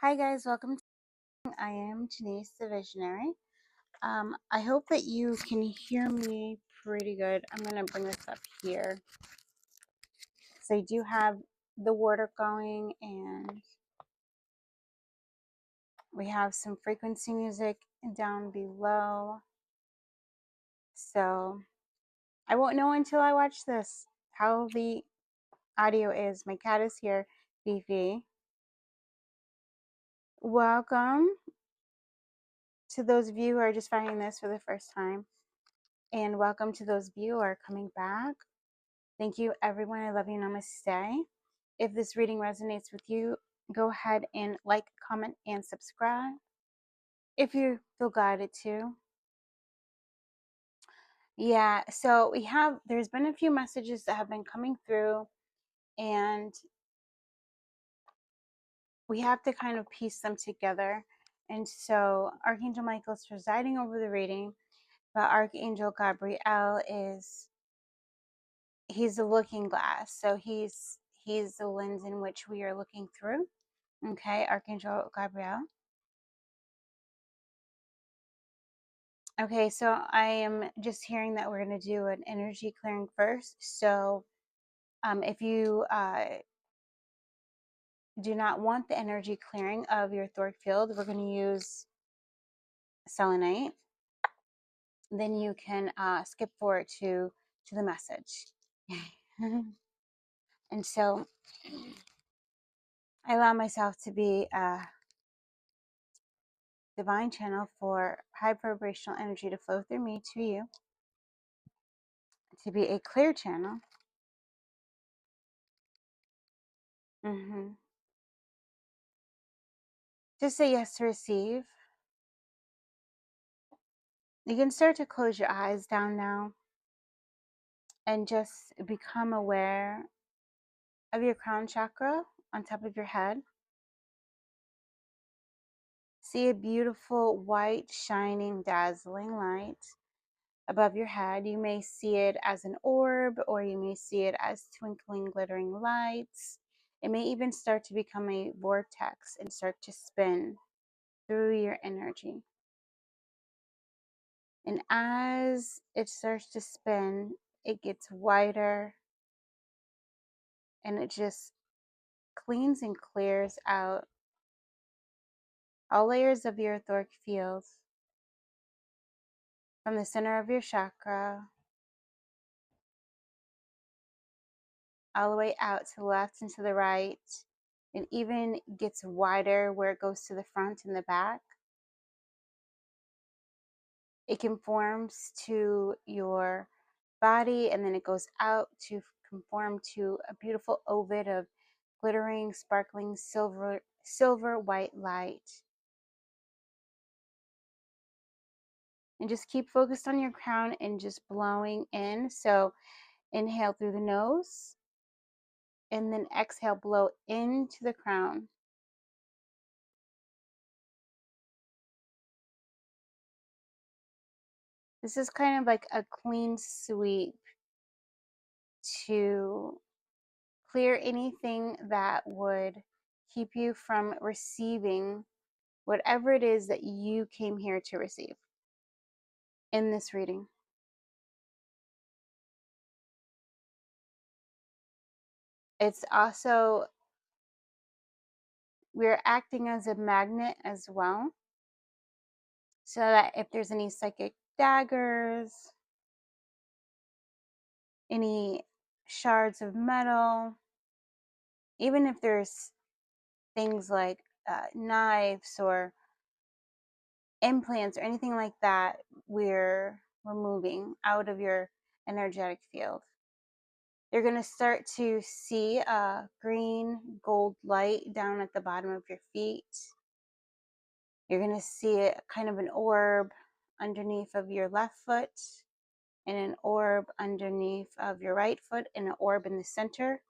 Hi guys, welcome to I am Jenese the Visionary. I hope that you can hear me pretty good. I'm going to bring this up here. So I do have the water going and we have some frequency music down below. So I won't know until I watch this how the audio is. My cat is here, Fifi. Welcome to those of you who are just finding this for the first time. And welcome to those of you who are coming back. Thank you, everyone. I love you. Namaste. If this reading resonates with you, go ahead and like, comment, and subscribe if you feel guided to. Yeah, so there's been a few messages that have been coming through, and we have to kind of piece them together. And so Archangel Michael is presiding over the reading, but Archangel Gabriel he's the looking glass. So he's the lens in which we are looking through. Okay, Archangel Gabriel. Okay, so I am just hearing that we're going to do an energy clearing first. So if you do not want the energy clearing of your thoric field, we're going to use selenite. Then you can skip forward to the message. And so I allow myself to be a divine channel for high vibrational energy to flow through me to you, to be a clear channel. Just say yes to receive. You can start to close your eyes down now and just become aware of your crown chakra on top of your head. See a beautiful white, shining, dazzling light above your head. You may see it as an orb, or you may see it as twinkling, glittering lights. It may even start to become a vortex and start to spin through your energy. And as it starts to spin, it gets wider and it just cleans and clears out all layers of your etheric field from the center of your chakra all the way out to the left and to the right. It even gets wider where it goes to the front and the back. It conforms to your body and then it goes out to conform to a beautiful ovid of glittering, sparkling silver white light. And just keep focused on your crown and just blowing in. So inhale through the nose and then exhale, blow into the crown. This is kind of like a clean sweep to clear anything that would keep you from receiving whatever it is that you came here to receive in this reading. It's also, we're acting as a magnet as well, so that if there's any psychic daggers, any shards of metal, even if there's things like knives or implants or anything like that, we're removing out of your energetic field. You're going to start to see a green gold light down at the bottom of your feet. You're going to see it kind of an orb underneath of your left foot, and an orb underneath of your right foot, and an orb in the center.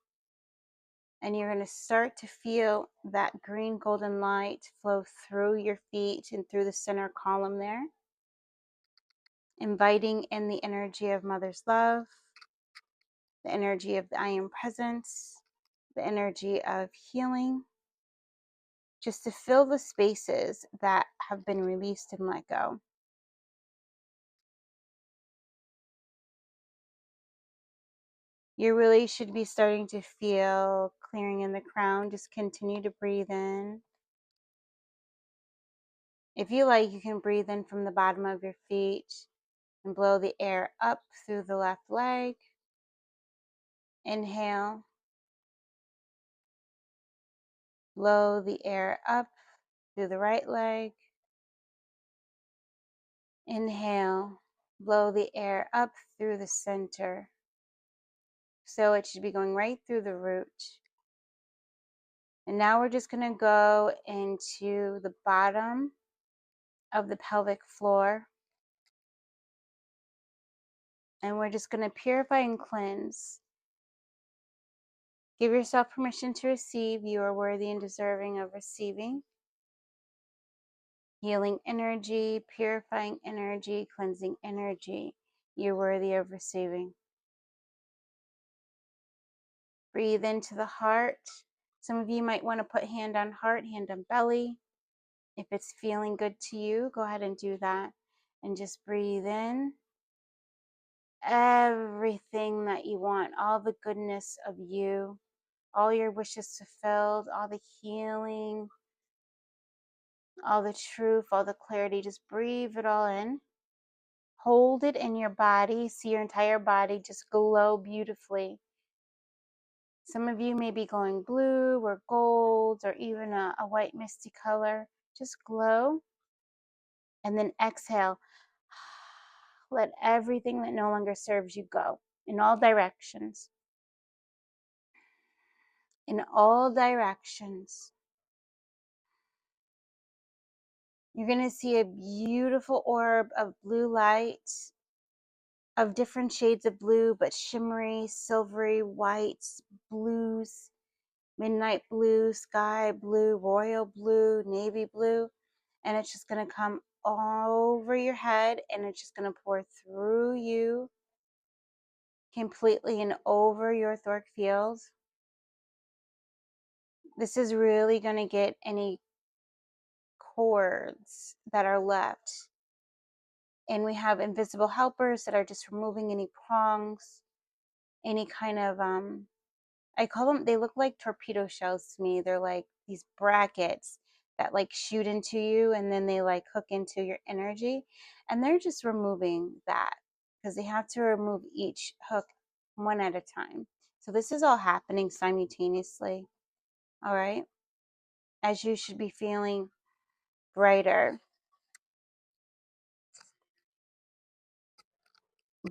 And you're going to start to feel that green golden light flow through your feet and through the center column there, inviting in the energy of Mother's love, the energy of the I Am Presence, the energy of healing, just to fill the spaces that have been released and let go. You really should be starting to feel clearing in the crown. Just continue to breathe in. If you like, you can breathe in from the bottom of your feet and blow the air up through the left leg. Inhale. Blow the air up through the right leg. Inhale. Blow the air up through the center. So it should be going right through the root. And now we're just going to go into the bottom of the pelvic floor. And we're just going to purify and cleanse. Give yourself permission to receive. You are worthy and deserving of receiving. Healing energy, purifying energy, cleansing energy. You're worthy of receiving. Breathe into the heart. Some of you might want to put hand on heart, hand on belly. If it's feeling good to you, go ahead and do that. And just breathe in everything that you want, all the goodness of you, all your wishes fulfilled, all the healing, all the truth, all the clarity. Just breathe it all in. Hold it in your body. See your entire body just glow beautifully. Some of you may be glowing blue or gold or even a white misty color. Just glow. And then exhale. Let everything that no longer serves you go in all directions. In all directions. You're going to see a beautiful orb of blue light, of different shades of blue, but shimmery, silvery, whites, blues, midnight blue, sky blue, royal blue, navy blue. And it's just going to come over your head and it's just going to pour through you completely and over your thoracic field. This is really going to get any cords that are left. And we have invisible helpers that are just removing any prongs, any kind of, I call them, they look like torpedo shells to me. They're like these brackets that like shoot into you and then they like hook into your energy. And they're just removing that because they have to remove each hook one at a time. So this is all happening simultaneously. All right. As you should be feeling brighter,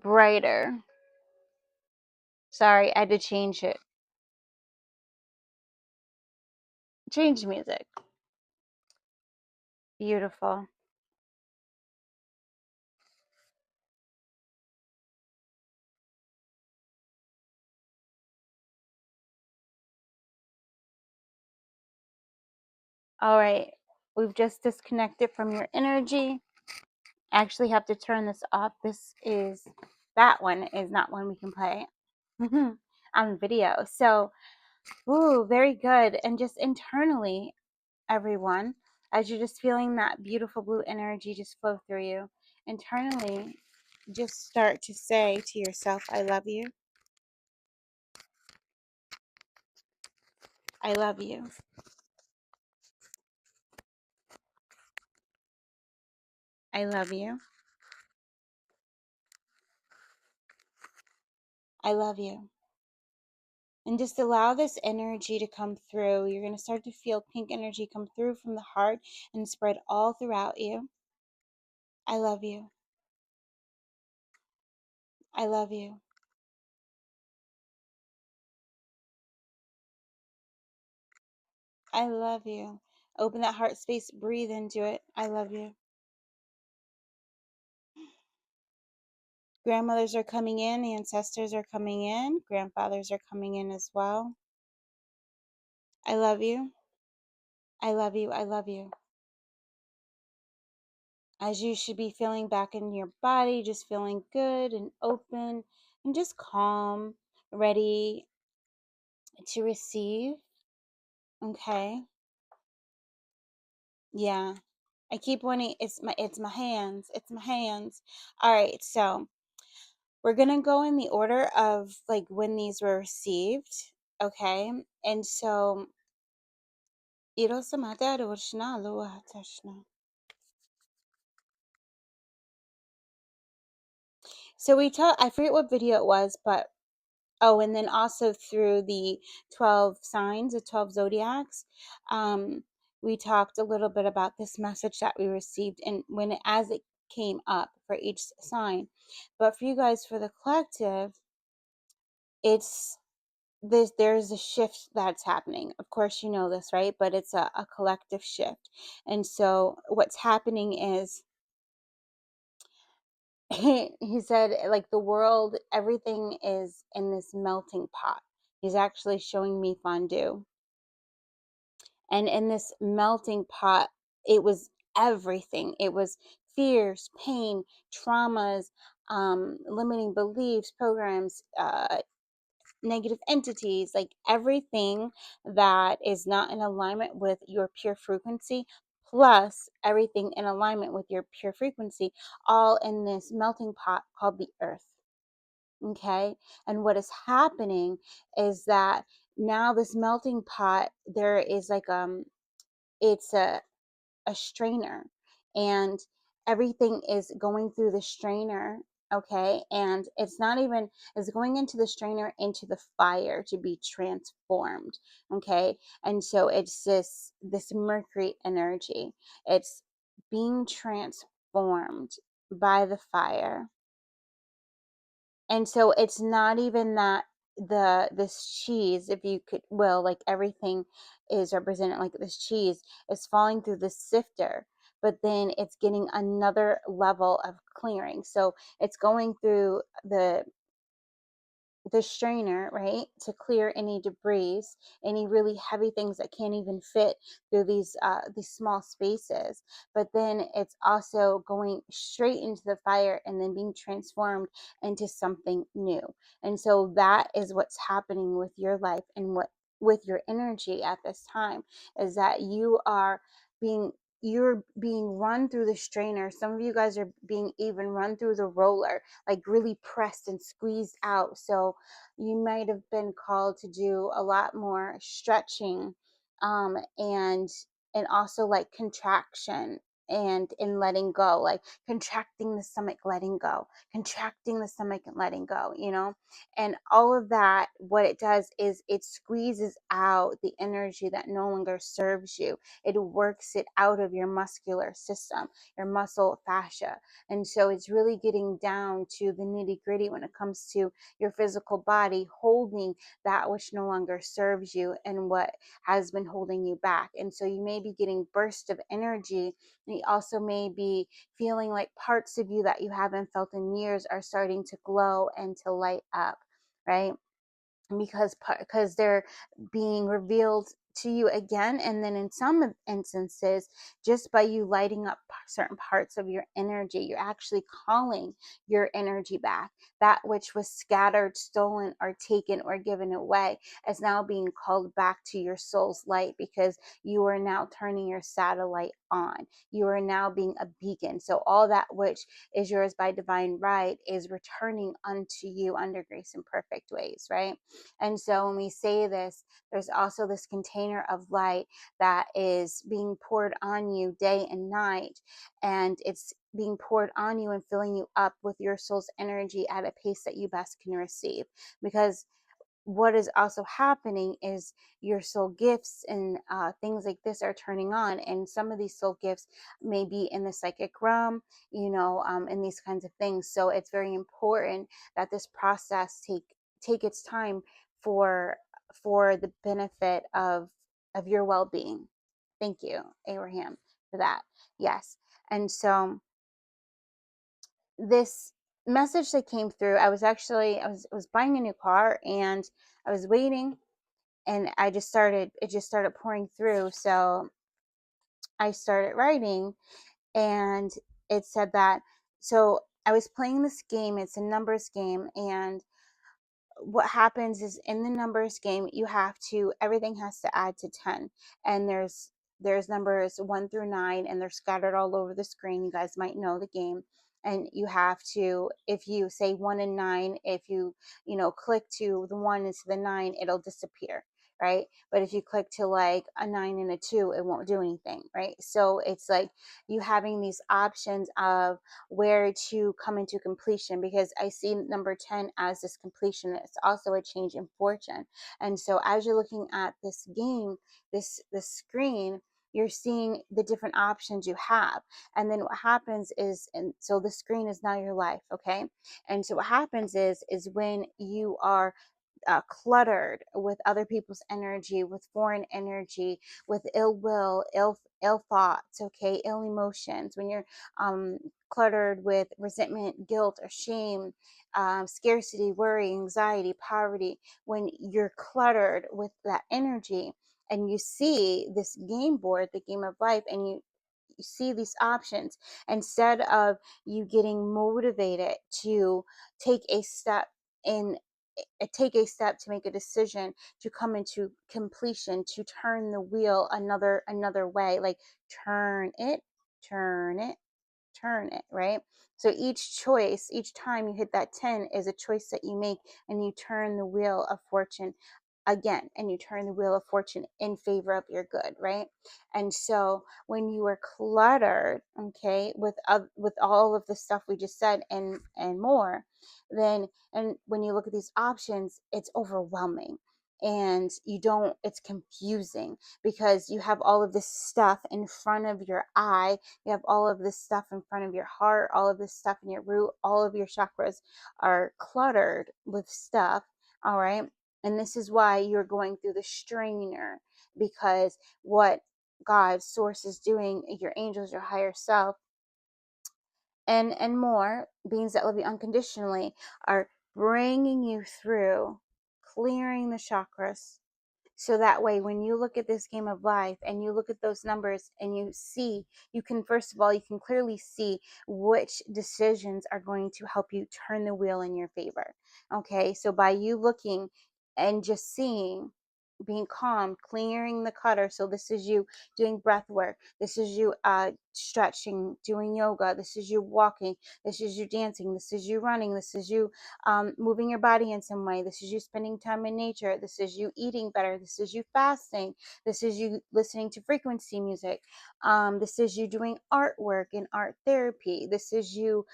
brighter. Sorry, I had to change it. Change music. Beautiful. All right. We've just disconnected from your energy. I actually have to turn this off. That one is not one we can play on video. So, ooh, very good. And just internally, everyone, as you're just feeling that beautiful blue energy just flow through you, internally, just start to say to yourself, I love you. I love you. I love you. I love you. And just allow this energy to come through. You're going to start to feel pink energy come through from the heart and spread all throughout you. I love you. I love you. I love you. Open that heart space, breathe into it. I love you. Grandmothers are coming in, ancestors are coming in, grandfathers are coming in as well. I love you. I love you. I love you. As you should be feeling back in your body, just feeling good and open and just calm, ready to receive. Okay. Yeah. I keep wanting, it's my hands. It's my hands. All right, so we're gonna go in the order of like when these were received. Okay. And so so we taught, I forget what video it was, but oh, and then also through the 12 signs, the 12 zodiacs, um, we talked a little bit about this message that we received and when it, as it came up for each sign. But for you guys, for the collective, it's this, there's a shift that's happening. Of course, you know this, right? But it's a collective shift. And so what's happening is he said, like, the world, everything is in this melting pot. He's actually showing me fondue. And in this melting pot, it was everything. It was fears, pain, traumas, limiting beliefs, programs, negative entities, like everything that is not in alignment with your pure frequency, plus everything in alignment with your pure frequency, all in this melting pot called the earth. Okay. And what is happening is that now this melting pot, there is like it's a strainer, and everything is going through the strainer. Okay. And it's not even, it's going into the strainer, into the fire to be transformed. Okay. And so it's this mercury energy, it's being transformed by the fire. And so it's not even that the this cheese, if you could will, like everything is represented, like this cheese is falling through the sifter, but then it's getting another level of clearing. So it's going through the strainer, right, to clear any debris, any really heavy things that can't even fit through these small spaces. But then it's also going straight into the fire and then being transformed into something new. And so that is what's happening with your life and what with your energy at this time, is that being you're being run through the strainer. Some of you guys are being even run through the roller, like really pressed and squeezed out. So you might have been called to do a lot more stretching, and also like contraction and in letting go, like contracting the stomach, letting go, contracting the stomach and letting go, and all of that. What it does is it squeezes out the energy that no longer serves you. It works it out of your muscular system, your muscle fascia. And so it's really getting down to the nitty gritty when it comes to your physical body, holding that which no longer serves you and what has been holding you back. And so you may be getting bursts of energy. And you also may be feeling like parts of you that you haven't felt in years are starting to glow and to light up, right? Because they're being revealed to you again. And then in some instances, just by you lighting up certain parts of your energy, you're actually calling your energy back. That which was scattered, stolen, or taken or given away is now being called back to your soul's light, because you are now turning your satellite on. You are now being a beacon. So all that which is yours by divine right is returning unto you under grace and perfect ways, right? And so when we say this, there's also this container of light that is being poured on you day and night. And it's being poured on you and filling you up with your soul's energy at a pace that you best can receive. Because what is also happening is your soul gifts and things like this are turning on, and some of these soul gifts may be in the psychic realm, and these kinds of things. So it's very important that this process take its time for the benefit of your well-being. Thank you, Abraham, for that. Yes. And so this message that came through, I was buying a new car, and I was waiting, and it just started pouring through. So I started writing, and it said that, so I was playing this game. It's a numbers game. And what happens is, in the numbers game, everything has to add to 10. And there's numbers 1 through 9, and they're scattered all over the screen. You guys might know the game. And you have to, if you say 1 and 9, if you click to the 1 into the 9, it'll disappear, right? But if you click to like a 9 and a 2, it won't do anything, right? So it's like you having these options of where to come into completion, because I see number 10 as this completion. It's also a change in fortune. And so as you're looking at this game, this screen, you're seeing the different options you have. And then what happens is, and so the screen is now your life, okay? And so what happens is when you are cluttered with other people's energy, with foreign energy, with ill will, ill thoughts, okay, ill emotions, when you're cluttered with resentment, guilt, or shame, scarcity, worry, anxiety, poverty, when you're cluttered with that energy, and you see this game board, the game of life, and you see these options, instead of you getting motivated to take a step in take a step to make a decision to come into completion, to turn the wheel another way, like turn it, turn it, turn it, right? So each choice, each time you hit that 10 is a choice that you make, and you turn the wheel of fortune again, and you turn the wheel of fortune in favor of your good, right? And so when you are cluttered, okay, with all of the stuff we just said and more, then, and when you look at these options, it's overwhelming, and it's confusing, because you have all of this stuff in front of your eye, you have all of this stuff in front of your heart, all of this stuff in your root, all of your chakras are cluttered with stuff, all right? And this is why you're going through the strainer, because what God, source, is doing, your angels, your higher self, and more beings that love you unconditionally, are bringing you through, clearing the chakras, so that way, when you look at this game of life and you look at those numbers and you see, you can, first of all, you can clearly see which decisions are going to help you turn the wheel in your favor. Okay, so by you looking and just seeing, being calm, clearing the clutter. So this is you doing breath work. This is you stretching, doing yoga. This is you walking. This is you dancing. This is you running. This is you moving your body in some way. This is you spending time in nature. This is you eating better. This is you fasting. This is you listening to frequency music. This is you doing artwork and art therapy. This is you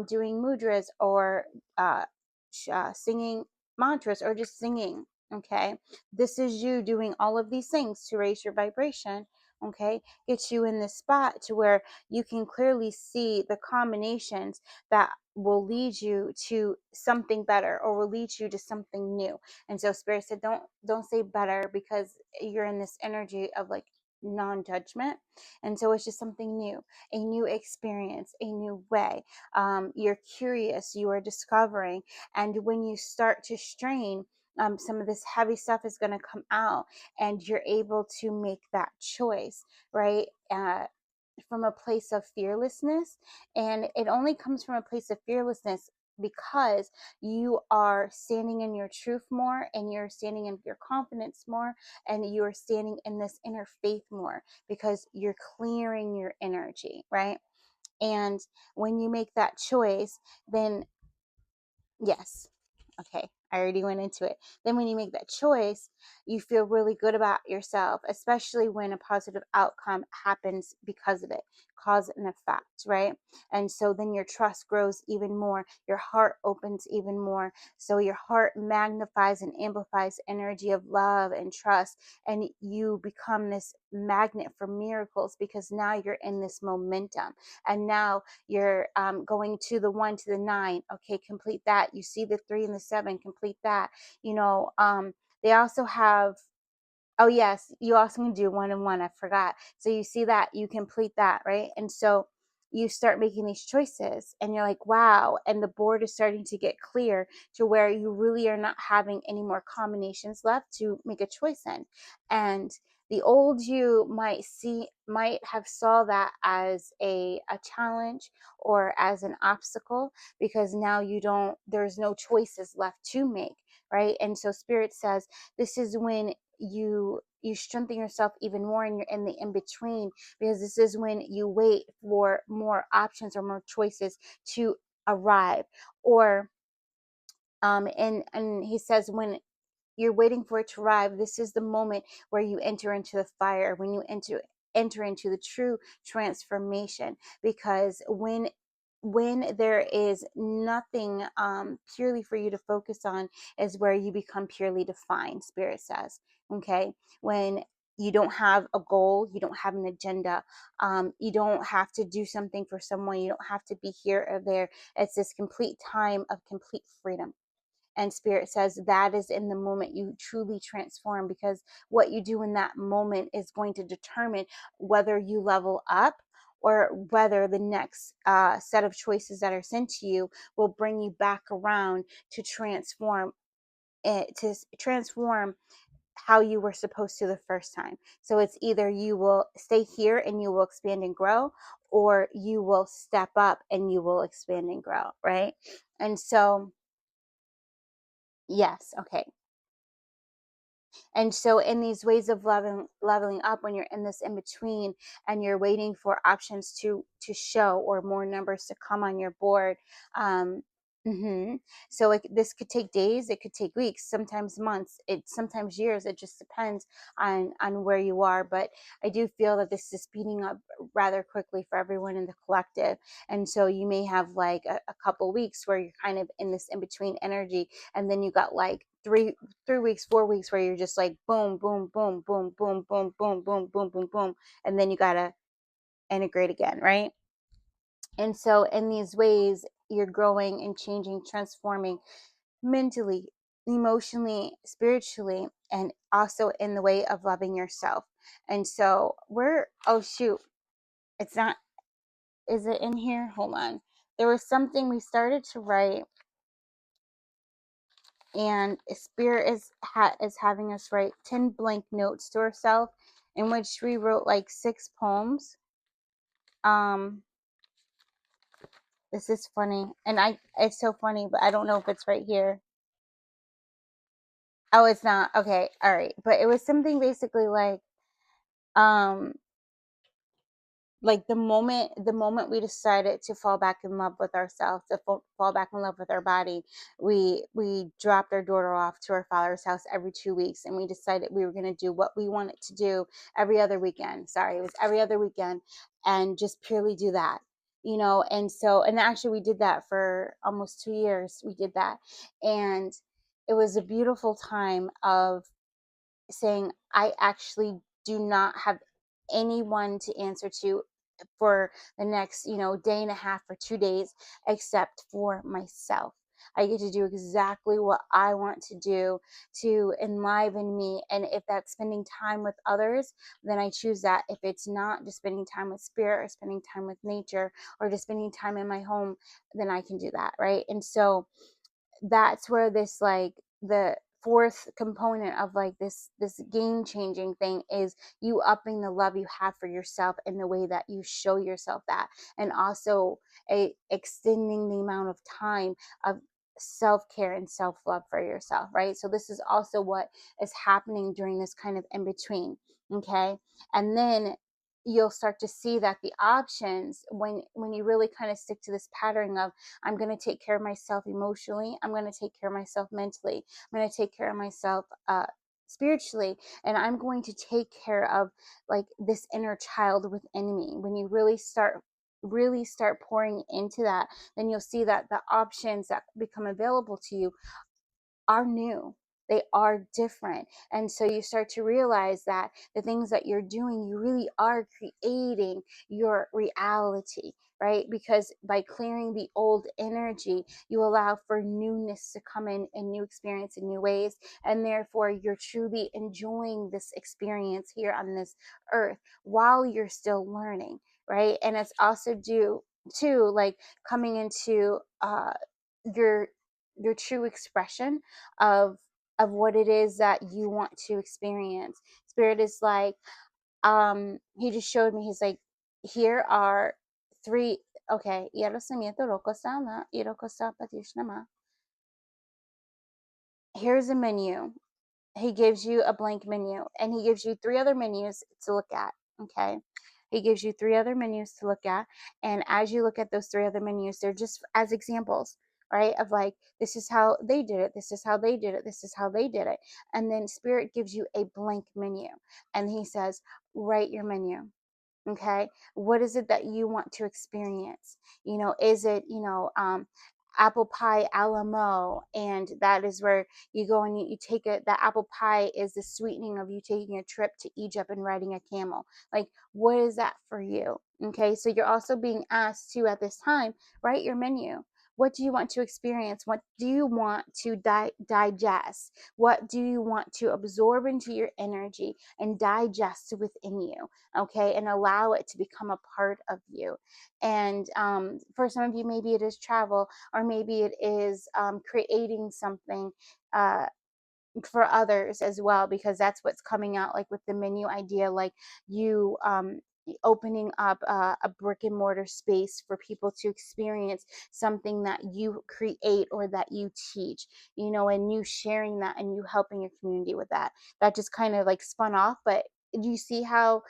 doing mudras, or singing mantras, or just singing. Okay, this is you doing all of these things to raise your vibration. Okay, get you in this spot to where you can clearly see the combinations that will lead you to something better, or will lead you to something new. And so Spirit said, don't say better, because you're in this energy of like non-judgment. And so it's just something new, a new experience, a new way. You're curious, you are discovering. And when you start to strain, some of this heavy stuff is going to come out, and you're able to make that choice, right? From a place of fearlessness. And it only comes from a place of fearlessness because you are standing in your truth more, and you're standing in your confidence more, and you're standing in this inner faith more, because you're clearing your energy, right? And when you make that choice, then yes. Okay, I already went into it. Then when you make that choice, you feel really good about yourself, especially when a positive outcome happens because of it, cause and effect, right? And so then your trust grows even more, your heart opens even more. So your heart magnifies and amplifies energy of love and trust, and you become this magnet for miracles, because now you're in this momentum. And now you're going to the 1 to the 9. Okay, complete that. You see the 3 and the 7, complete that. They also have, oh yes, you also can do 1 and 1. I forgot. So you see that, you complete that, right? And so you start making these choices, and you're like, wow. And the board is starting to get clear to where you really are not having any more combinations left to make a choice in. And the old you might have saw that as a challenge, or as an obstacle, because now there's no choices left to make, right? And so Spirit says, this is when you strengthen yourself even more, and you're in the in between, because this is when you wait for more options or more choices to arrive. Or and he says, when you're waiting for it to arrive, this is the moment where you enter into the fire, when you enter into the true transformation. Because when there is nothing purely for you to focus on, is where you become purely defined, Spirit says. Okay, when you don't have a goal, you don't have an agenda, you don't have to do something for someone, you don't have to be here or there. It's this complete time of complete freedom. And Spirit says that is in the moment you truly transform, because what you do in that moment is going to determine whether you level up, or whether the next set of choices that are sent to you will bring you back around to transform it, to transform how you were supposed to the first time. So it's either you will stay here and you will expand and grow, or you will step up and you will expand and grow, right? And so, yes, okay. And so in these ways of leveling up, when you're in this in between and you're waiting for options to show, or more numbers to come on your board, um, so this could take days, it could take weeks, sometimes months, sometimes years. It just depends on where you are. But I do feel that this is speeding up rather quickly for everyone in the collective. And so you may have like a couple weeks where you're kind of in this in between energy, and then you got like 3 weeks, 4 weeks where you're just like boom, boom, boom, boom, boom, boom, boom, boom, boom, boom, boom, and then you gotta integrate again, right? And so in these ways, you're growing and changing, transforming mentally, emotionally, spiritually, and also in the way of loving yourself. And so oh shoot, it's not, is it in here? Hold on. There was something we started to write, and Spirit is having us write 10 blank notes to ourselves, in which we wrote like 6 poems. um this is funny, and it's so funny, but I don't know if it's right here. Oh, it's not. Okay, all right. But it was something basically um like the moment we decided to fall back in love with ourselves, to fall back in love with our body, we dropped our daughter off to our father's house every 2 weeks, and we decided we were going to do what we wanted to do every other weekend. Sorry, it was every other weekend, and just purely do that, and so, and actually we did that for almost 2 years. We did that, and it was a beautiful time of saying, I actually do not have anyone to answer to for the next, day and a half or 2 days, except for myself. I get to do exactly what I want to do to enliven me. And if that's spending time with others, then I choose that. If it's not, just spending time with Spirit, or spending time with nature, or just spending time in my home, then I can do that. Right. And so that's where this, like, the fourth component of like this game changing thing is you upping the love you have for yourself, in the way that you show yourself that, and also extending the amount of time of self-care and self-love for yourself, right? So this is also what is happening during this kind of in between. Okay, and then you'll start to see that the options, when you really kind of stick to this pattern of, I'm going to take care of myself emotionally, I'm going to take care of myself mentally, I'm going to take care of myself spiritually, and I'm going to take care of like this inner child within me. When you really start pouring into that, then you'll see that the options that become available to you are new. They are different. And so you start to realize that the things that you're doing, you really are creating your reality, right? Because by clearing the old energy, you allow for newness to come in, and new experience in new ways. And therefore, you're truly enjoying this experience here on this earth while you're still learning, right? And it's also due to like coming into your true expression of what it is that you want to experience. Spirit is like, he just showed me, he's like, here are 3. Okay, here's a menu. he gives you a blank menu, and he gives you 3 other menus to look at. Okay. He gives you 3 other menus to look at. And as you look at those 3 other menus, they're just as examples, right? Of like, this is how they did it. This is how they did it. This is how they did it. And then Spirit gives you a blank menu, and he says, write your menu. Okay. What is it that you want to experience? Is it, apple pie a la mo, and that is where you go and you take it. That apple pie is the sweetening of you taking a trip to Egypt and riding a camel. Like, what is that for you? Okay. So you're also being asked to, at this time, write your menu. What do you want to experience? What do you want to digest? What do you want to absorb into your energy and digest within you? Okay, and allow it to become a part of you. And for some of you, maybe it is travel, or maybe it is creating something uh, for others as well, because that's what's coming out, like with the menu idea, like you opening up a brick and mortar space for people to experience something that you create or that you teach, and you sharing that and you helping your community with that. That just kind of like spun off. But do you see how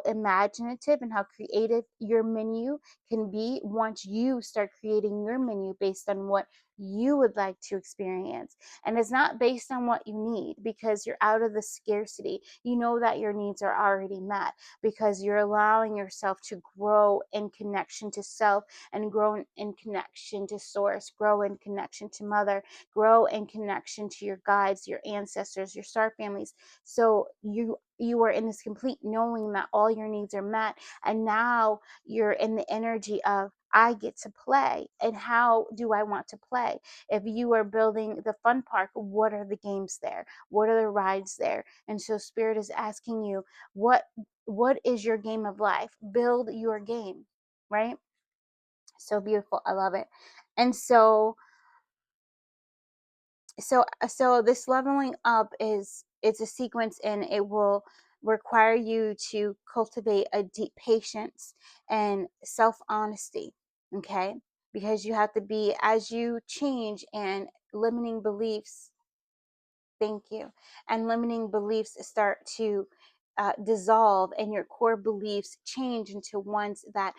imaginative and how creative your menu can be once you start creating your menu based on what you would like to experience? And it's not based on what you need, because you're out of the scarcity. You know that your needs are already met, because you're allowing yourself to grow in connection to self, and grow in connection to source, grow in connection to mother, grow in connection to your guides, your ancestors, your star families. So you are in this complete knowing that all your needs are met. And now you're in the energy of, I get to play. And how do I want to play? If you are building the fun park, what are the games there? What are the rides there? And so Spirit is asking you, what is your game of life? Build your game, right? So beautiful. I love it. And so this leveling up is, it's a sequence, and it will require you to cultivate a deep patience and self-honesty. Okay, because you have to be, as you change, and limiting beliefs, thank you, and limiting beliefs start to dissolve, and your core beliefs change into ones that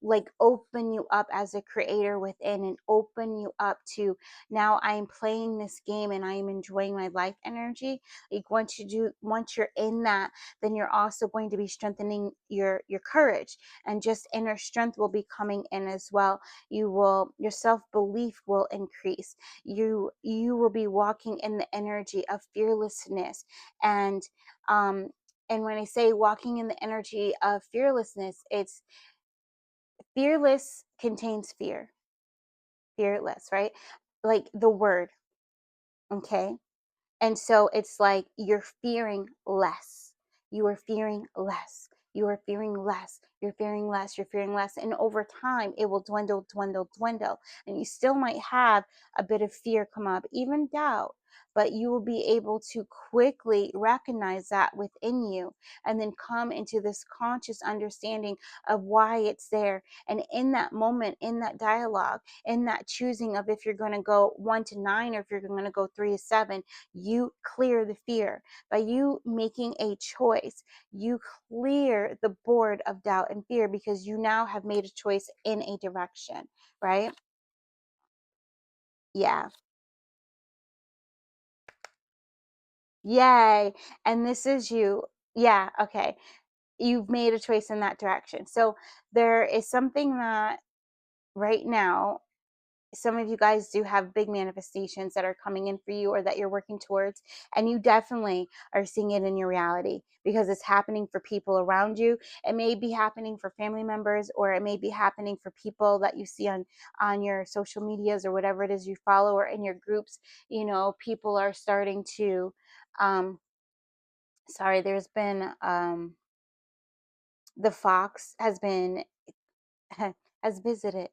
like open you up as a creator within, and open you up to, now I am playing this game and I am enjoying my life energy. Like, once you're in that, then you're also going to be strengthening your courage, and just inner strength will be coming in as well. Your self-belief will increase. You will be walking in the energy of fearlessness. And um and when I say walking in the energy of fearlessness, it's fearless contains fear. Fearless, right? Like the word, okay? And so it's like you're fearing less. You are fearing less. You are fearing less. You're fearing less. You're fearing less. And over time, it will dwindle, dwindle, dwindle. And you still might have a bit of fear come up, even doubt, but you will be able to quickly recognize that within you, and then come into this conscious understanding of why it's there. And in that moment, in that dialogue, in that choosing of if you're going to go 1 to 9 or if you're going to go 3 to 7, you clear the fear. By you making a choice, you clear the board of doubt and fear, because you now have made a choice in a direction, right? Yeah. Yay. And this is you. Yeah. Okay. You've made a choice in that direction. So there is something that right now, some of you guys do have big manifestations that are coming in for you, or that you're working towards, and you definitely are seeing it in your reality, because it's happening for people around you. It may be happening for family members, or it may be happening for people that you see on your social medias, or whatever it is you follow, or in your groups. People are starting to sorry, there's been the fox has been has visited.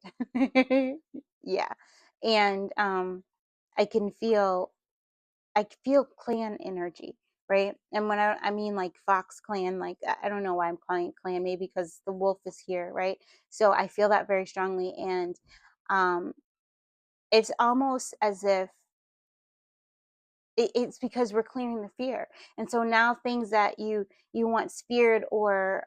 Yeah. And I can feel clan energy, right? And when I mean like fox clan, like I don't know why I'm calling it clan, maybe because the wolf is here, right? So I feel that very strongly. And um it's almost as if it's because we're clearing the fear. And so now things that you once feared, or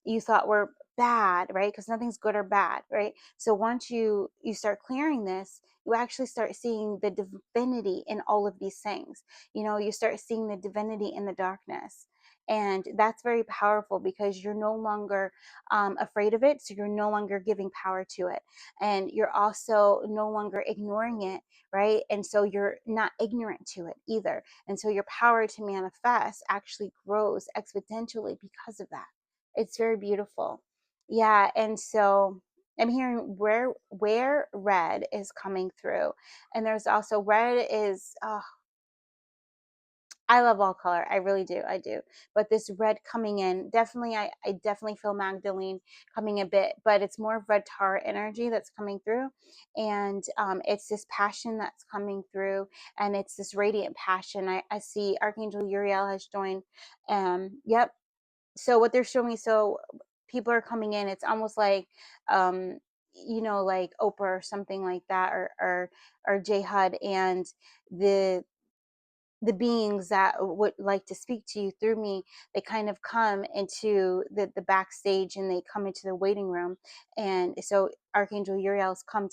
you thought were bad, right? Because nothing's good or bad, right? So once you start clearing this, you actually start seeing the divinity in all of these things. You start seeing the divinity in the darkness. And that's very powerful, because you're no longer afraid of it. So you're no longer giving power to it. And you're also no longer ignoring it, right? And so you're not ignorant to it either. And so your power to manifest actually grows exponentially because of that. It's very beautiful. Yeah. And so I'm hearing where red is coming through. And there's also red is, I love all color. I really do. I do. But this red coming in, definitely, I definitely feel Magdalene coming a bit, but it's more of red tar energy that's coming through. And it's this passion that's coming through, and it's this radiant passion. I see Archangel Uriel has joined. Yep. So what they're showing me, so people are coming in, it's almost like, like Oprah or something like that, or J Hud, and the beings that would like to speak to you through me, they kind of come into the backstage, and they come into the waiting room. And so Archangel Uriel's come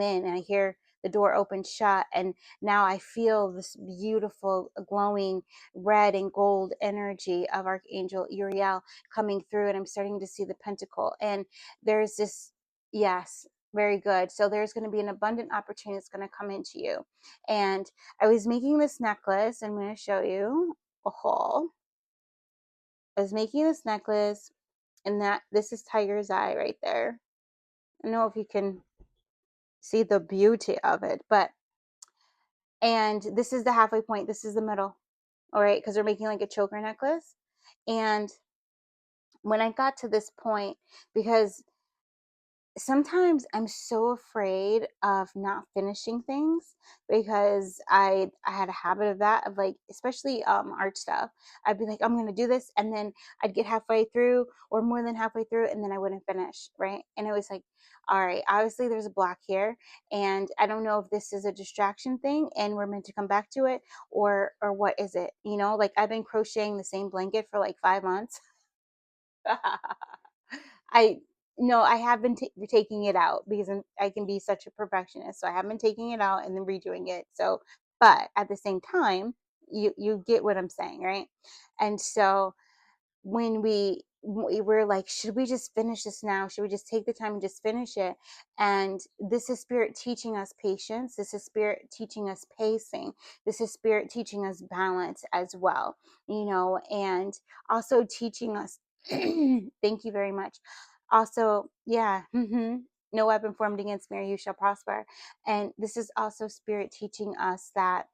in, and I hear the door open shut, and now I feel this beautiful glowing red and gold energy of Archangel Uriel coming through, and I'm starting to see the pentacle, and there's this, yes, very good. So there's going to be an abundant opportunity that's going to come into you. And I was making this necklace. I'm going to show you a haul. I was making this necklace, and this is Tiger's Eye right there. I don't know if you can see the beauty of it, and this is the halfway point. This is the middle. All right. Because we're making like a choker necklace. And when I got to this point, because sometimes I'm so afraid of not finishing things, because I had a habit of that, of like, especially art stuff. I'd be like, I'm gonna do this, and then I'd get halfway through, or more than halfway through, and then I wouldn't finish, right? And it was like, all right, obviously there's a block here, and I don't know if this is a distraction thing and we're meant to come back to it, or what is it? Like, I've been crocheting the same blanket for like 5 months. I No, I have been taking it out, because I can be such a perfectionist. So I have been taking it out and then redoing it. So, but at the same time, you get what I'm saying, right? And so when we were like, should we just finish this now? Should we just take the time and just finish it? And this is spirit teaching us patience. This is spirit teaching us pacing. This is spirit teaching us balance as well, and also teaching us. Thank you very much. Also, yeah. No weapon formed against me or you shall prosper. And this is also spirit teaching us that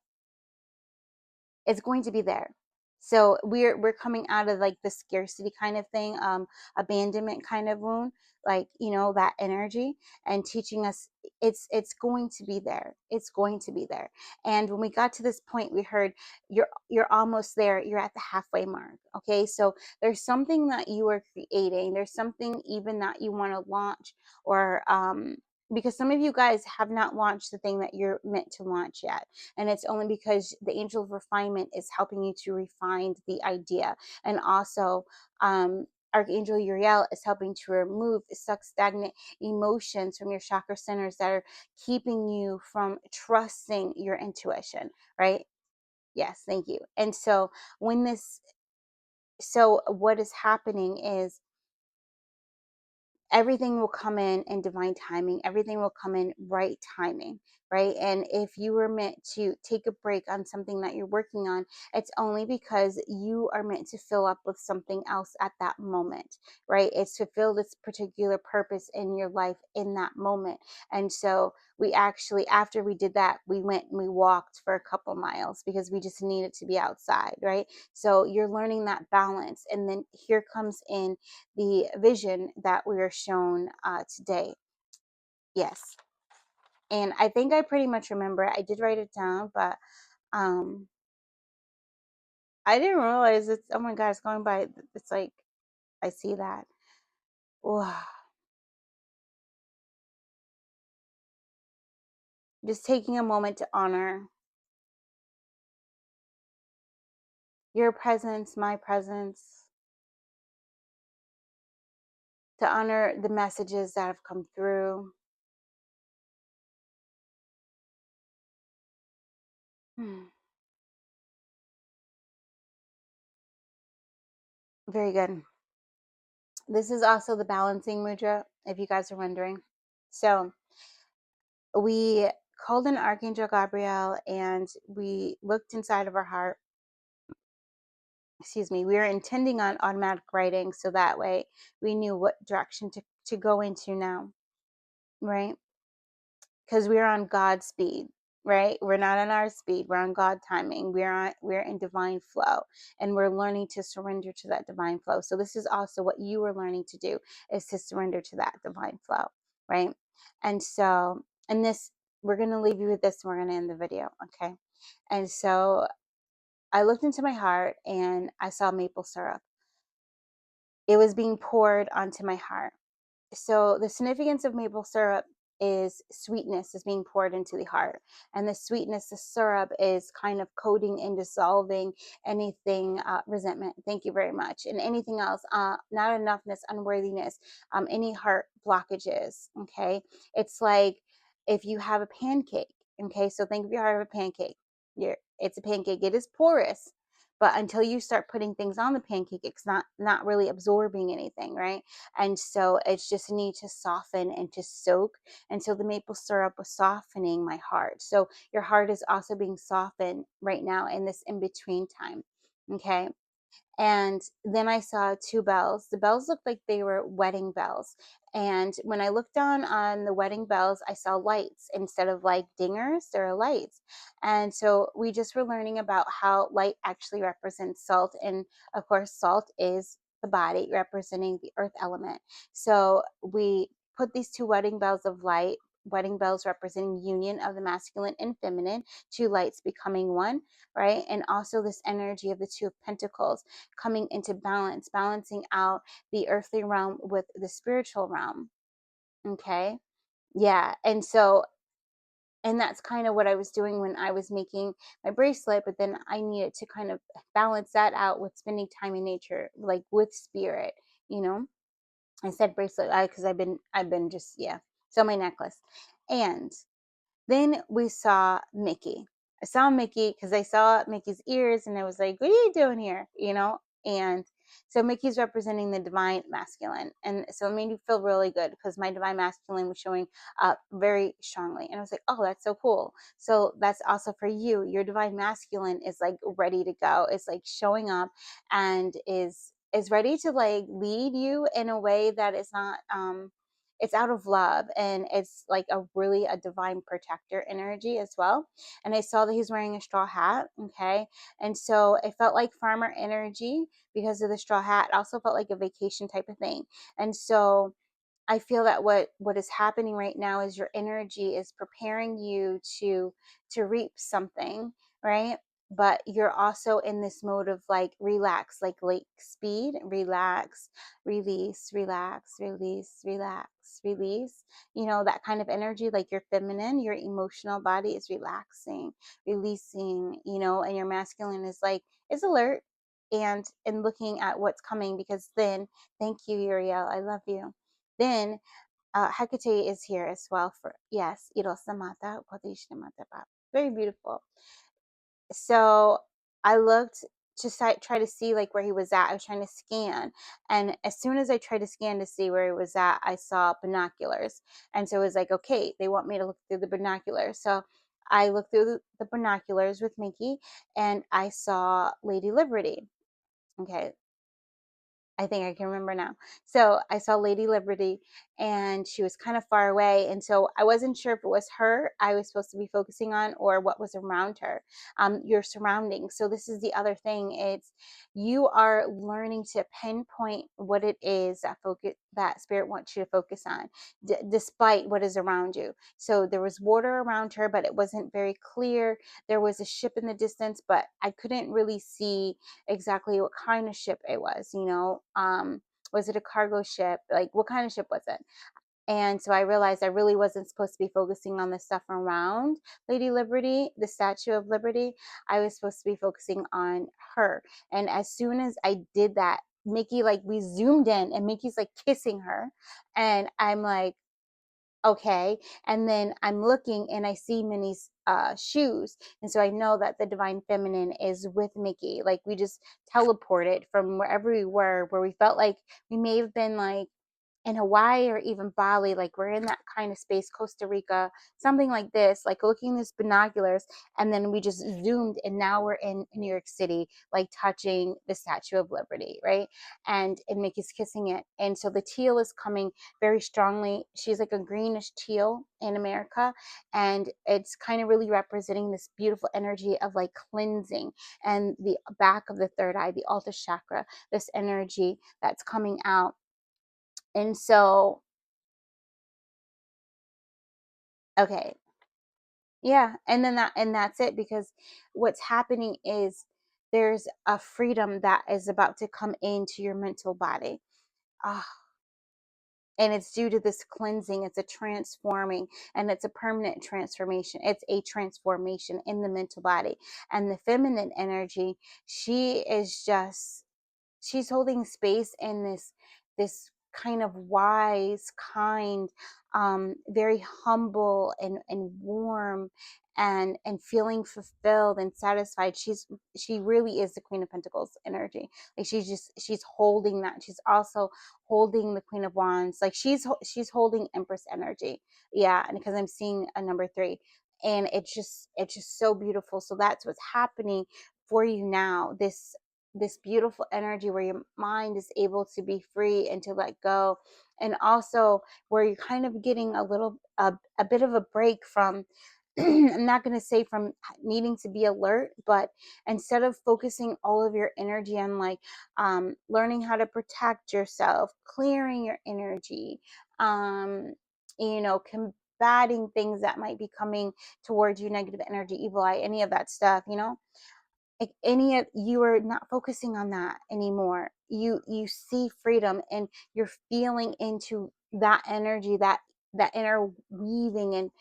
it's going to be there. So we're coming out of like the scarcity kind of thing, abandonment kind of wound, like, that energy, and teaching us it's going to be there. It's going to be there. And when we got to this point, we heard you're almost there. You're at the halfway mark. Okay. So there's something that you are creating. There's something even that you want to launch, or because some of you guys have not launched the thing that you're meant to launch yet. And it's only because the angel of refinement is helping you to refine the idea. And also, Archangel Uriel is helping to remove stuck, stagnant emotions from your chakra centers that are keeping you from trusting your intuition, right? Yes, thank you. And so what is happening is everything will come in divine timing. Everything will come in right timing, right? And if you were meant to take a break on something that you're working on, it's only because you are meant to fill up with something else at that moment, right? It's to fill this particular purpose in your life in that moment. And so we actually, after we did that, we went and we walked for a couple miles, because we just needed to be outside, right? So you're learning that balance. And then here comes in the vision that we are shown today. Yes. And I think I pretty much remember it. I did write it down, but um, I didn't realize it's, oh my God, it's going by. It's like, I see that. Wow. Just taking a moment to honor your presence, my presence, to honor the messages that have come through. Very good. This is also the balancing mudra, if you guys are wondering. So we called in Archangel Gabriel and we looked inside of our heart. Excuse me. We were intending on automatic writing, so that way we knew what direction to go into now, right? Because we're on God's speed, right? We're not on our speed. We're on God timing. We're in divine flow, and we're learning to surrender to that divine flow. So this is also what you are learning to do, is to surrender to that divine flow, right? And so, and this, we're going to leave you with this, and we're going to end the video, okay? And so I looked into my heart and I saw maple syrup. It was being poured onto my heart. So the significance of maple syrup is sweetness is being poured into the heart, and the sweetness, the syrup, is kind of coating and dissolving anything, resentment, thank you very much, and anything else, not enoughness, unworthiness, any heart blockages. Okay, it's like if you have a pancake. Okay, so think of your heart of a pancake. It's a pancake, it is porous, but until you start putting things on the pancake, it's not really absorbing anything, right? And so it's just need to soften and to soak. And so the maple syrup was softening my heart. So your heart is also being softened right now in this in between time. Okay. And then I saw two bells. The bells looked like they were wedding bells. And when I looked down on the wedding bells, I saw lights instead of like dingers, there are lights. And so we just were learning about how light actually represents salt. And of course, salt is the body representing the earth element. So we put these two wedding bells of light, wedding bells representing union of the masculine and feminine, two lights becoming one, right? And also this energy of the two of pentacles coming into balance, balancing out the earthly realm with the spiritual realm. Okay. Yeah. And so, and that's kind of what I was doing when I was making my bracelet, but then I needed to kind of balance that out with spending time in nature, like with spirit, you know. I said bracelet because I've been just, yeah. So my necklace. And then we saw Mickey. I saw Mickey because I saw Mickey's ears and I was like, what are you doing here? You know? And so Mickey's representing the divine masculine. And so it made me feel really good because my divine masculine was showing up very strongly. And I was like, oh, that's so cool. So that's also for you. Your divine masculine is like ready to go. It's like showing up and is ready to like lead you in a way that is not it's out of love, and it's like a divine protector energy as well. And I saw that he's wearing a straw hat. Okay, and so it felt like farmer energy because of the straw hat. It also felt like a vacation type of thing. And so I feel that what is happening right now is your energy is preparing you to reap something, right? But you're also in this mode of like relax, like speed, relax, release, relax, release, relax, release. You know, that kind of energy, like your feminine, your emotional body is relaxing, releasing, you know, and your masculine is like is alert and looking at what's coming, because then thank you, Uriel. I love you. Then Hecate is here as well for, yes, Irosamata, Kodishnamata. Very beautiful. So I looked to try to see like where he was at. I was trying to scan. And as soon as I tried to scan to see where he was at, I saw binoculars. And so it was like, okay, they want me to look through the binoculars. So I looked through the binoculars with Mickey and I saw Lady Liberty. Okay, I think I can remember now. So I saw Lady Liberty and she was kind of far away. And so I wasn't sure if it was her I was supposed to be focusing on or what was around her, your surroundings. So this is the other thing. It's you are learning to pinpoint what it is that spirit wants you to focus on, despite what is around you. So there was water around her, but it wasn't very clear. There was a ship in the distance, but I couldn't really see exactly what kind of ship it was, you know. Was it a cargo ship? Like what kind of ship was it? And so I realized I really wasn't supposed to be focusing on the stuff around Lady Liberty, the Statue of Liberty. I was supposed to be focusing on her. And as soon as I did that, Mickey, like, we zoomed in and Mickey's like kissing her. And I'm like, okay. And then I'm looking and I see Minnie's shoes. And so I know that the divine feminine is with Mickey. Like, we just teleported from wherever we were, where we felt like we may have been like in Hawaii or even Bali, like we're in that kind of space, Costa Rica, something like this, like looking these binoculars, and then we just zoomed and now we're in New York City, like touching the Statue of Liberty, right? And Mickey's kissing it. And so the teal is coming very strongly. She's like a greenish teal in America, and it's kind of really representing this beautiful energy of like cleansing, and the back of the third eye, the Alta chakra, this energy that's coming out. And so, okay, yeah, and then that's it, because what's happening is there's a freedom that is about to come into your mental body. Ah, and it's due to this cleansing. It's a transforming, and it's a permanent transformation. It's a transformation in the mental body. And the feminine energy, she is just, she's holding space in this kind of wise, kind, very humble and warm, and feeling fulfilled and satisfied. She really is the Queen of Pentacles energy. Like, she's holding that. She's also holding the Queen of Wands. Like, she's holding Empress energy. Yeah, and because I'm seeing a number 3, and it's just so beautiful. So that's what's happening for you now. This beautiful energy where your mind is able to be free and to let go, and also where you're kind of getting a bit of a break from I'm not going to say from needing to be alert, but instead of focusing all of your energy on like learning how to protect yourself, clearing your energy, um, combating things that might be coming towards you, negative energy, evil eye, any of that stuff, like any of you are not focusing on that anymore. You see freedom, and you're feeling into that energy, that inner weaving and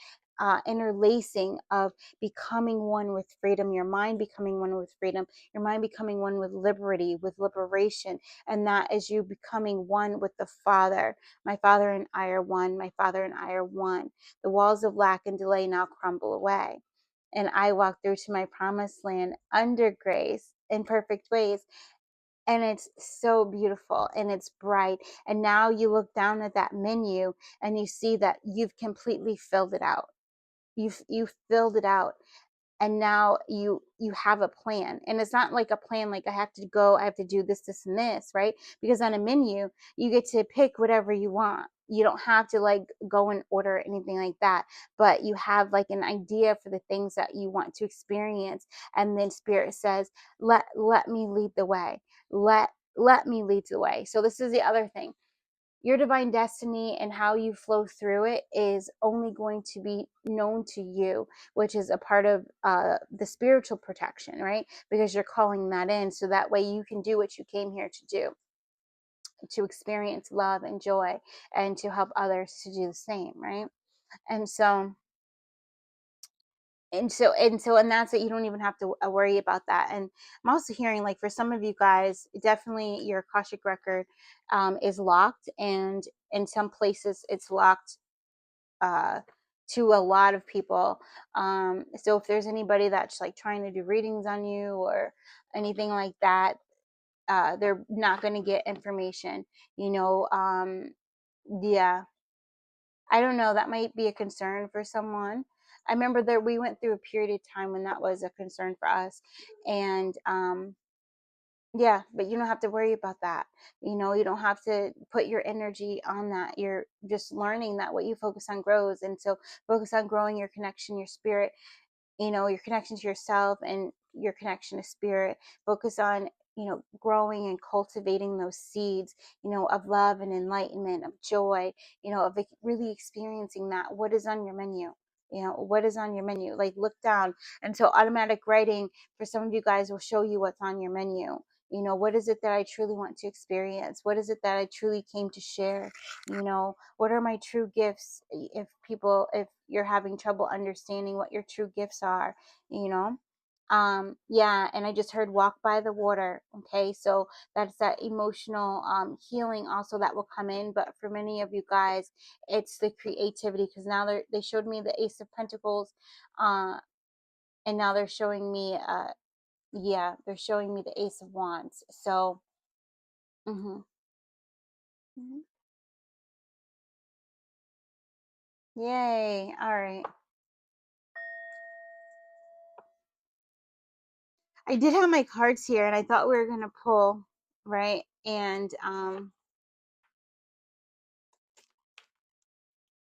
interlacing of becoming one with freedom, your mind becoming one with freedom, your mind becoming one with liberty, with liberation. And that is you becoming one with the Father. My Father and I are one. My Father and I are one. The walls of lack and delay now crumble away, and I walk through to my promised land under grace in perfect ways. And it's so beautiful and it's bright. And now you look down at that menu and you see that you've completely filled it out. You've filled it out, and now you have a plan. And it's not like a plan like I have to go, I have to do this and this, right? Because on a menu you get to pick whatever you want. You don't have to like go and order anything like that, but you have like an idea for the things that you want to experience. And then Spirit says, let me lead the way. Let me lead the way. So this is the other thing. Your divine destiny and how you flow through it is only going to be known to you, which is a part of the spiritual protection, right? Because you're calling that in, so that way you can do what you came here to do, to experience love and joy, and to help others to do the same, right? And so and that's it. You don't even have to worry about that. And I'm also hearing, like, for some of you guys, definitely your Akashic record is locked, and in some places it's locked uh to a lot of people. So if there's anybody that's like trying to do readings on you or anything like that, they're not going to get information, you know. Yeah, I don't know, that might be a concern for someone. I remember that we went through a period of time when that was a concern for us. And yeah, but you don't have to worry about that. You don't have to put your energy on that. You're just learning that what you focus on grows. And so focus on growing your connection, your spirit, your connection to yourself and your connection to spirit. Focus on, growing and cultivating those seeds, of love and enlightenment, of joy, of really experiencing that. What is on your menu? What is on your menu? Like, look down. And so automatic writing for some of you guys will show you what's on your menu. You know, what is it that I truly want to experience? What is it that I truly came to share? You know, what are my true gifts? If you're having trouble understanding what your true gifts are, you know, yeah. And I just heard walk by the water. Okay, so that's that emotional healing also that will come in. But for many of you guys, it's the creativity, because now they showed me the Ace of Pentacles, uh and now they're showing me yeah, they're showing me the Ace of Wands. So mhm, mhm. Yay, all right. I did have my cards here and I thought we were gonna pull, right? And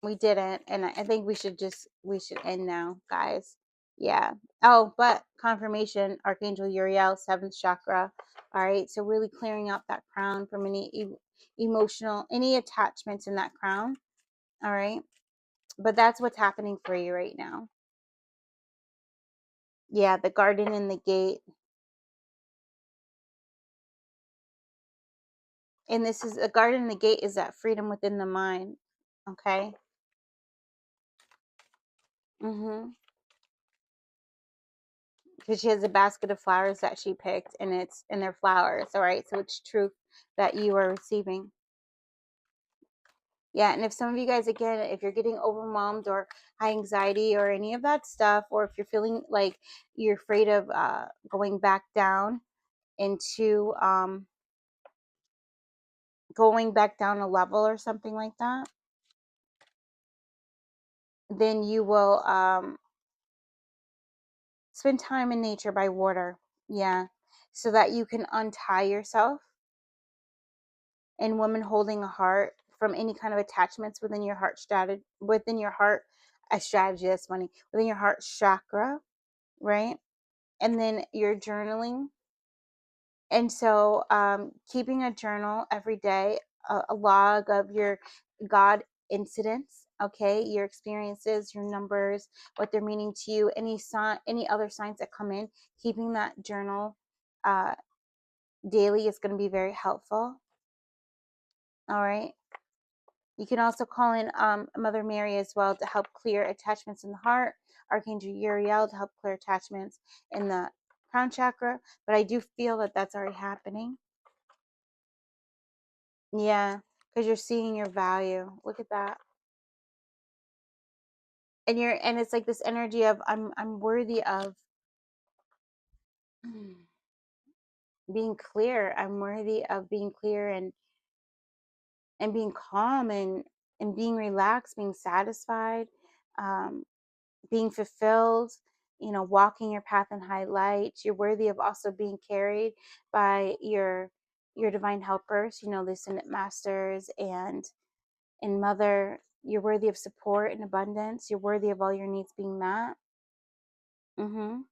we didn't, and I think we should end now, guys. Yeah. Oh, but confirmation, Archangel Uriel, seventh chakra. All right, so really clearing out that crown from any emotional, any attachments in that crown. All right, but that's what's happening for you right now. Yeah, the garden and the gate, and this is a garden and the gate is that freedom within the mind. Okay. Mm-hmm. Because she has a basket of flowers that she picked, and they're flowers. All right, so it's truth that you are receiving. Yeah, and if some of you guys, again, if you're getting overwhelmed or high anxiety or any of that stuff, or if you're feeling like you're afraid of going back down into going back down a level or something like that, then you will spend time in nature by water. Yeah, so that you can untie yourself. And women holding a heart from any kind of attachments within your heart strategy, within your heart, a strategy, that's funny, within your heart chakra, right? And then you're journaling. And so keeping a journal every day, a log of your God incidents, okay, your experiences, your numbers, what they're meaning to you, any other signs that come in, keeping that journal uh, daily is going to be very helpful. All right. You can also call in Mother Mary as well to help clear attachments in the heart, Archangel Uriel to help clear attachments in the crown chakra. But I do feel that that's already happening. Yeah, because you're seeing your value. Look at that. And it's like this energy of I'm worthy of being clear. I'm worthy of being clear and being calm and being relaxed, being satisfied. Um, being fulfilled, you know, walking your path in high light. You're worthy of also being carried by your divine helpers, you know, the ascendant masters and mother. You're worthy of support and abundance. You're worthy of all your needs being met. Mm-hmm.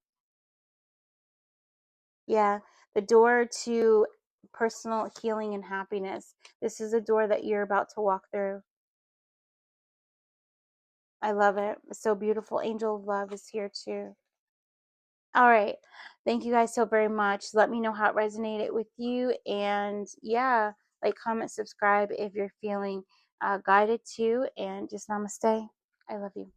Yeah, the door to personal healing and happiness. This is a door that you're about to walk through. I love it. It's so beautiful. Angel of love is here too. All right. Thank you guys so very much. Let me know how it resonated with you. And yeah, like, comment, subscribe if you're feeling guided to. And just namaste. I love you.